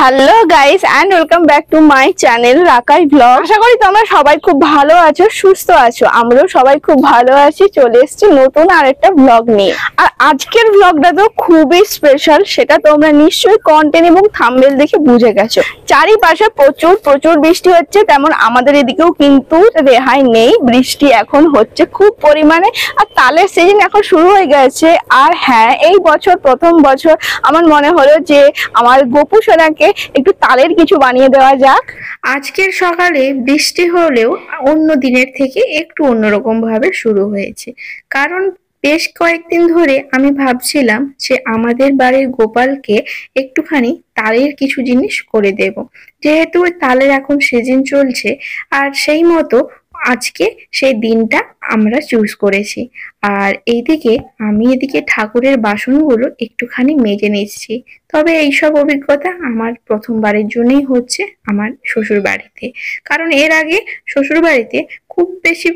Hello guys and welcome back to my channel Rakai blog. আশা করি তোমরা সবাই খুব ভালো আছো, সুস্থ আছো। আমরাও সবাই খুব ভালো আছি। চলে এসেছি নতুন আরেকটা ব্লগ নিয়ে। আর আজকের ব্লগটা তো খুবই স্পেশাল, সেটা তোমরা নিশ্চয়ই কন্টেন্ট এবং থাম্বনেল দেখে বুঝে গেছো। চারিপাশে প্রচুর প্রচুর বৃষ্টি হচ্ছে, তেমন আমাদের এদিকেও কিন্তু রেহাই নেই। বৃষ্টি এখন হচ্ছে খুব পরিমাণে, আর তালের সিজন এখন শুরু হয়ে গেছে। আর হ্যাঁ, এই বছর প্রথম বছর আমার মনে হলো যে আমার গোপু সোনাকে একটু তালের কিছু বানিয়ে দেওয়া যাক। আজকের সকালে বৃষ্টি হলেও অন্য দিনের থেকে একটু অন্যরকম ভাবে শুরু হয়েছে। কারণ বেশ কয়েকদিন ধরে আমি ভাবছিলাম যে আমাদের বাড়ির গোপালকে একটুখানি তালের কিছু জিনিস করে দেব, যেহেতু তালের এখন সিজন চলছে। আর সেই মতো আজকে সেই দিনটা আমরা চুজ করেছি। আর এইদিকে আমি এদিকে ঠাকুরের বাসনগুলো একটুখানি মেজে নিচ্ছি। তবে এইসব অভিজ্ঞতা আমার প্রথমবারের জন্যই হচ্ছে আমার শ্বশুর বাড়িতে। কারণ এর আগে শ্বশুর বাড়িতে খুব বেশি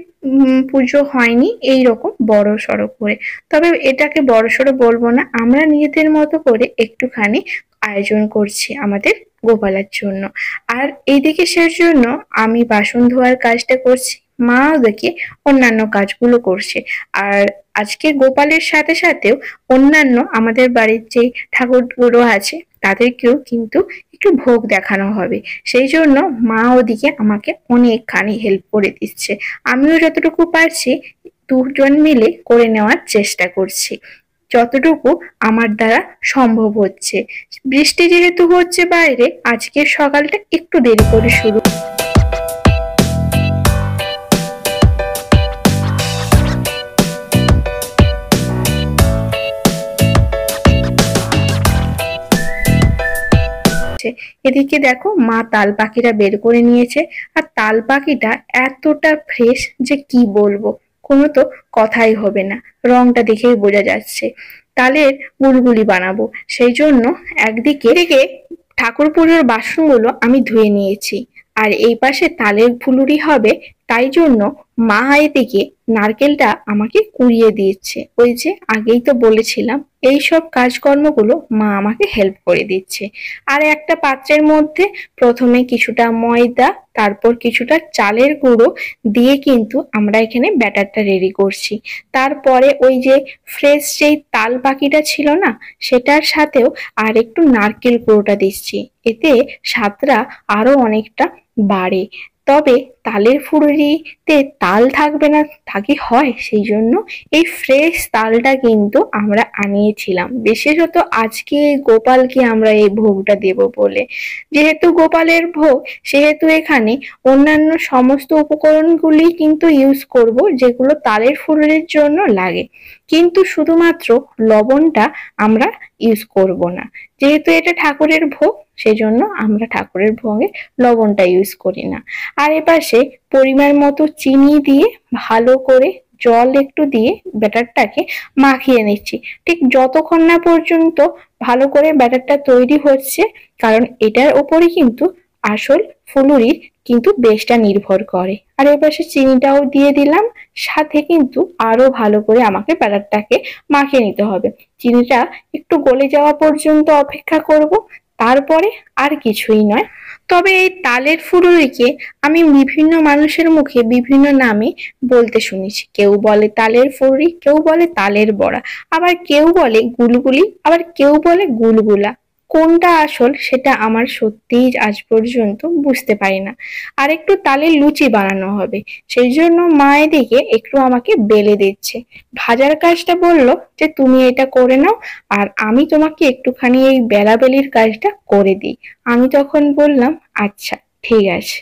পুজো হয়নি এই রকম বড় সড়ো করে। তবে এটাকে বড় সড়ো বলবো না, আমরা নিজেদের মতো করে একটুখানি আয়োজন করছি আমাদের গোপালের জন্য। আর এইদিকে সে জন্য আমি বাসন ধোয়ার কাজটা করছি, মা ওদিকে অন্যান্য কাজগুলো করছে। আর আজকে গোপালের সাথে সাথেও অন্যান্য আমাদের বাড়ির যে ঠাকুরগুলো আছে তাদেরকেও কিন্তু একটু ভোগ দেখানো হবে। সেই জন্য মা ওদিকে আমাকে অনেকখানি হেল্প করে দিচ্ছে। আমিও যতটুকু পারছি দুজন মিলে করে নেওয়ার চেষ্টা করছি, যতটুকু আমার দ্বারা সম্ভব হচ্ছে। বৃষ্টি যেহেতু হচ্ছে বাইরে, আজকের সকালটা একটু দেরি করে শুরু। এদিকে দেখো মা তাল পাখিটা বের করে নিয়েছে। আর তাল পাখিটা এতটা ফ্রেশ যে কি বলবো, কোনো তো কথাই হবে না। রংটা দেখেই বোঝা যাচ্ছে তালের গুলগুলি বানাবো। সেই জন্য একদিকে ঠাকুর পুজোর বাসনগুলো আমি ধুয়ে নিয়েছি, আর এই পাশে তালের ফুলুরি হবে। তাই জন্য মা এদিকে নারকেলটা আমাকে কুড়িয়ে দিচ্ছে। ওই যে আগেই তো বলেছিলাম এই সব কাজকর্মগুলো মা আমাকে হেল্প করে দিচ্ছে। আর একটা পাত্রের মধ্যে প্রথমে কিছুটা ময়দা, তারপর কিছুটা চালের গুঁড়ো দিয়ে কিন্তু আমরা এখানে ব্যাটারটা রেডি করছি। তারপরে ওই যে ফ্রেশ যেই তাল পাখিটা ছিল না, সেটার সাথেও আর একটু নারকেল গুঁড়োটা দিচ্ছি। এতে স্বাদটা আরো অনেকটা বাড়ে। তবে তালের ফুলুরিতে তাল থাকবে না তা কি হয়? সেই জন্য এই ফ্রেশ তালটা কিন্তু আমরা আনিয়েছিলাম, বিশেষত আজকে গোপালকে আমরা এই ভোগটা দেব বলে। যেহেতু গোপালের ভোগ, সেহেতু এখানে অন্যান্য সমস্ত উপকরণগুলি কিন্তু ইউজ করব যেগুলো তালের ফুলুরির জন্য লাগে, কিন্তু শুধুমাত্র লবণটা আমরা ইউজ করব না। যেহেতু এটা ঠাকুরের ভোগ, সেজন্য আমরা ঠাকুরের ভোগে লবণটা ইউজ করি না। আর এপাশে পরিমাণ মতো চিনি দিয়ে ভালো করে জল একটু দিয়ে ব্যাটারটাকে মাখিয়ে নিচ্ছি, ঠিক যতক্ষণ না পর্যন্ত ভালো করে ব্যাটারটা তৈরি হচ্ছে। কারণ এটার ওপরে কিন্তু আসল ফুলুরির কিন্তু বেশটা নির্ভর করে। আর এপাশে চিনিটাও দিয়ে দিলাম, সাথে কিন্তু আরো ভালো করে আমাকে ব্যাটারটাকে মাখিয়ে নিতে হবে। চিনিটা একটু গলে যাওয়া পর্যন্ত অপেক্ষা করব, তারপরে আর কিছুই নয়। তবে এই তালের ফুলুরিকে আমি বিভিন্ন মানুষের মুখে বিভিন্ন নামে বলতে শুনেছি। কেউ বলে তালের ফুলুরি, কেউ বলে তালের বড়া, আবার কেউ বলে গুলগুলি, আবার কেউ বলে গুলগুলা। কোনটা আসল সেটা আমার সত্যিই আজ পর্যন্ত বুঝতে পারি না। আর একটু তালের লুচি বানানো হবে, সেই জন্য মা এদিকে একটু আমাকে বেলে দিচ্ছে। ভাজার কাজটা বললো যে তুমি এটা করে নাও, আর আমি তোমাকে একটুখানি এই বেলাবেলির কাজটা করে দিই। আমি তখন বললাম আচ্ছা ঠিক আছে।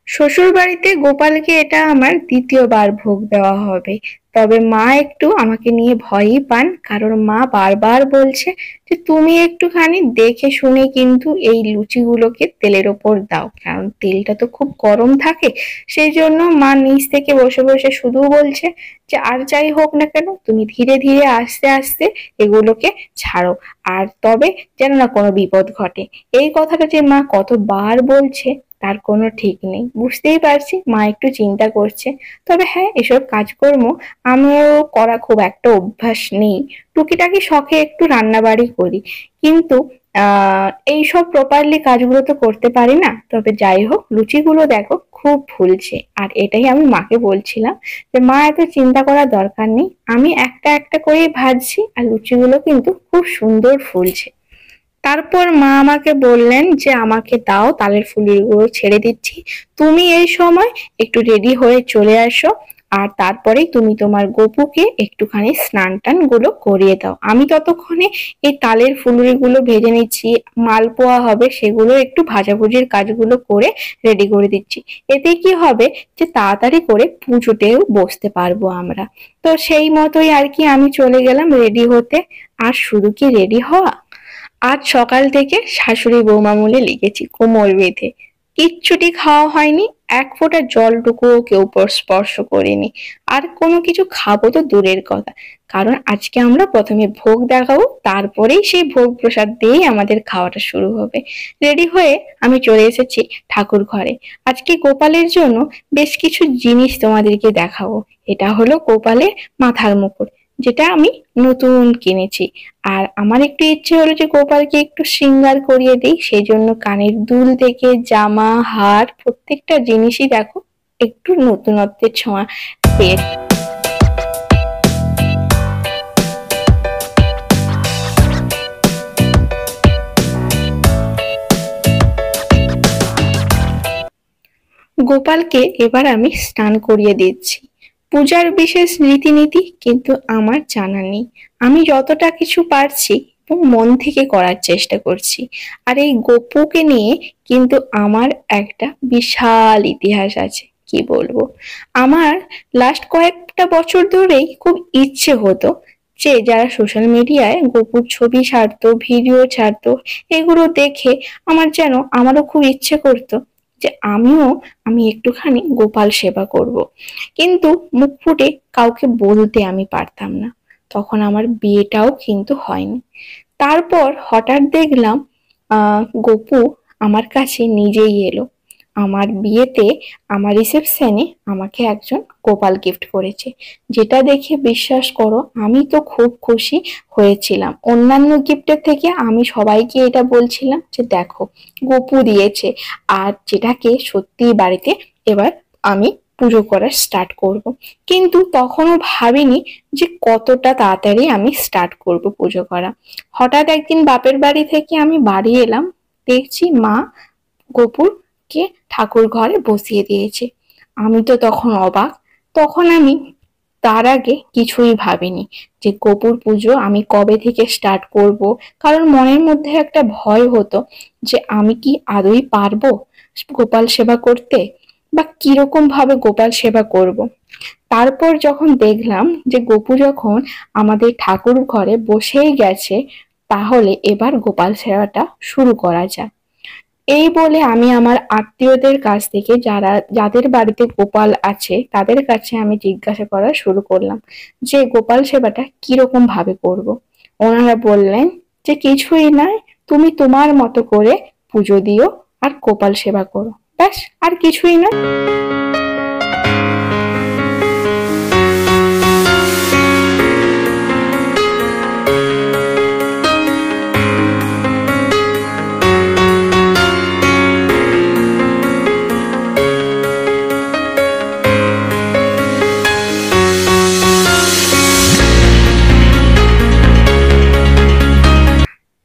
শ্বশুর বাড়িতে গোপালকে এটা আমার দ্বিতীয়বার ভোগ দেওয়া হবে। তবে মা একটু আমাকে নিয়ে ভয়ই পান, কারণ মা বারবার বলছে যে তুমি একটুখানি দেখে শুনে কিন্তু এই লুচিগুলোকে তেলের ওপর দাও, কারণ তেলটা তো খুব গরম থাকে। সেই জন্য মা নিচ থেকে বসে বসে শুধু বলছে যে আর যাই হোক না কেন তুমি ধীরে ধীরে আস্তে আস্তে এগুলোকে ছাড়ো, আর তবে যেন না কোনো বিপদ ঘটে। এই কথাটা যে মা কতবার বলছে তার কোনো ঠিক নেই। বুঝতেই পারছি মা একটু চিন্তা করছে। তবে হ্যাঁ, এসব কাজকর্ম আমিও করা খুব একটা অভ্যাস নেই। টুকিটাকি শখে একটু রান্নাবাড়ি করি, কিন্তু এইসব প্রপারলি কাজগুলো তো করতে পারি না। তবে যাই হোক, লুচিগুলো দেখো খুব ফুলছে। আর এটাই আমি মাকে বলছিলাম যে মা, এত চিন্তা করার দরকার নেই, আমি একটা একটা করেই ভাজছি আর লুচিগুলো কিন্তু খুব সুন্দর ফুলছে। তারপর মা আমাকে বললেন যে আমাকে দাও, তালের ফুলগুলো ছেড়ে দিচ্ছি, তুমি এই সময় একটু রেডি হয়ে চলে আসো, আর তারপরেই তুমি তোমার গপুকে একটুখানি স্নান টান গুলো করিয়ে দাও। আমি ততক্ষণে এই তালের ফুলগুলো ভেজে নিচ্ছি, মালপোয়া হবে সেগুলো একটু ভাজাভুজির কাজগুলো করে রেডি করে দিচ্ছি। এতে কি হবে যে তাড়াতাড়ি করে পুজোতেও বসতে পারবো আমরা। তো সেই মতোই আর কি আমি চলে গেলাম রেডি হতে। আর শুধু কি রেডি হওয়া, আজ সকাল থেকে শাশুড়ি বৌমা মিলে লিখেছি কোমর বেঁধে, কিচ্ছুটি খাওয়া হয়নি, এক ফোঁটা জলটুকুও কেউ স্পর্শ করিনি। আর কোনো কিছু খাবো তো দূরের কথা, কারণ আজকে আমরা প্রথমে ভোগ দেখাবো, তারপরেই সেই ভোগ প্রসাদ দিয়েই আমাদের খাওয়াটা শুরু হবে। রেডি হয়ে আমি চলে এসেছি ঠাকুর ঘরে। আজকে গোপালের জন্য বেশ কিছু জিনিস তোমাদেরকে দেখাবো। এটা হলো গোপালের মাথার মুকুট, যেটা আমি নতুন কিনেছি। আর আমার একটু ইচ্ছে হলো যে গোপালকে একটু শৃঙ্গার করিয়ে দিই, সেই জন্য কানের দুল থেকে জামা, হার, প্রত্যেকটা জিনিসই দেখো একটু নতুনত্বের ছোঁয়া পেয়ে। গোপালকে এবার আমি স্নান করিয়ে দিচ্ছি। পূজার বিশেষ রীতিনীতি কিন্তু আমার জানা নেই, আমি যতটা কিছু পারছি এবং মন থেকে করার চেষ্টা করছি। আর এই গপুকে নিয়ে কিন্তু আমার একটা বিশাল ইতিহাস আছে, কি বলবো। আমার লাস্ট কয়েকটা বছর ধরেই খুব ইচ্ছে হতো যে যারা সোশ্যাল মিডিয়ায় গপুর ছবি ছাড়তো, ভিডিও ছাড়তো, এগুলো দেখে আমারও খুব ইচ্ছে করতো যে আমি একটুখানি গোপাল সেবা করব। কিন্তু মুখ ফুটে কাউকে বলতে আমি পারতাম না, তখন আমার বিয়েটাও কিন্তু হয়নি। তারপর হঠাৎ দেখলাম গপু আমার কাছে নিজেই এলো। আমার বিয়েতে, আমার রিসেপশনে আমাকে একজন গোপাল গিফট করেছে, যেটা দেখে বিশ্বাস করো আমি তো খুব খুশি হয়েছিলাম। অন্যান্য গিফটের থেকে আমি সবাইকে এটা বলছিলাম যে দেখো গপু দিয়েছে, আর যেটাকে সত্যি বাড়িতে এবার আমি পুজো করা স্টার্ট করব। কিন্তু তখনও ভাবিনি যে কতটা তাড়াতাড়ি আমি স্টার্ট করব পুজো করা। হঠাৎ একদিন বাপের বাড়ি থেকে আমি বাড়ি এলাম, দেখছি মা গপুরকে ঠাকুর ঘরে বসিয়ে দিয়েছে। আমি তো তখন অবাক। তখন আমি তার আগে কিছুই ভাবিনি যে গপুর পুজো আমি কবে থেকে স্টার্ট করব, কারণ মনের মধ্যে একটা ভয় হতো যে আমি কি আদৌ পারবো গোপাল সেবা করতে, বা কিরকম ভাবে গোপাল সেবা করব। তারপর যখন দেখলাম যে গপু যখন আমাদের ঠাকুর ঘরে বসেই গেছে, তাহলে এবার গোপাল সেবাটা শুরু করা যাক। এই বলে আমি আমার আত্মীয়দের কাছ থেকে, যাদের বাড়িতে গোপাল আছে তাদের কাছে আমি জিজ্ঞাসা করা শুরু করলাম যে গোপাল সেবাটা কিরকম ভাবে করব। ওনারা বললেন যে কিছুই নয়, তুমি তোমার মতো করে পুজো দিও আর গোপাল সেবা করো, ব্যাস, আর কিছুই না।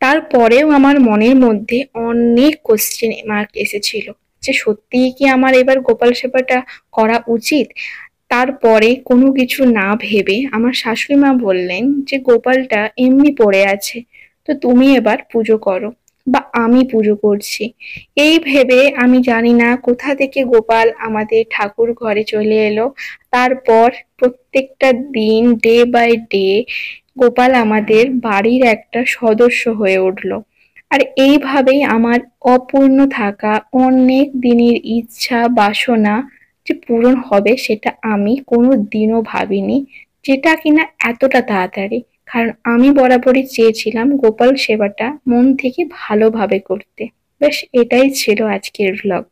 তারপরেও আমার মনের মধ্যে অনেক কোশ্চেন মার্ক এসেছিল যে সত্যিই কি আমার এবার গোপাল সেবাটা করা উচিত। তারপরে কোনো কিছু না ভেবে আমার শাশুড়ি মা বললেন যে গোপালটা এমনি পড়ে আছে, তো তুমি এবার পুজো করো, বা আমি পুজো করছি। এই ভেবে আমি জানি না কোথা থেকে গোপাল আমাদের ঠাকুর ঘরে চলে এলো। তারপর প্রত্যেকটা দিন, ডে বাই ডে, গোপাল আমাদের বাড়ির একটা সদস্য হয়ে উঠলো। আর এইভাবেই আমার অপূর্ণ থাকা অনেক দিনের ইচ্ছা, বাসনা যে পূরণ হবে সেটা আমি কোনো দিনও ভাবিনি, যেটা কিনা এতটা তাড়াতাড়ি। কারণ আমি বরাবরই চেয়েছিলাম গোপাল সেবাটা মন থেকে ভালোভাবে করতে। বেশ, এটাই ছিল আজকের ভ্লগ।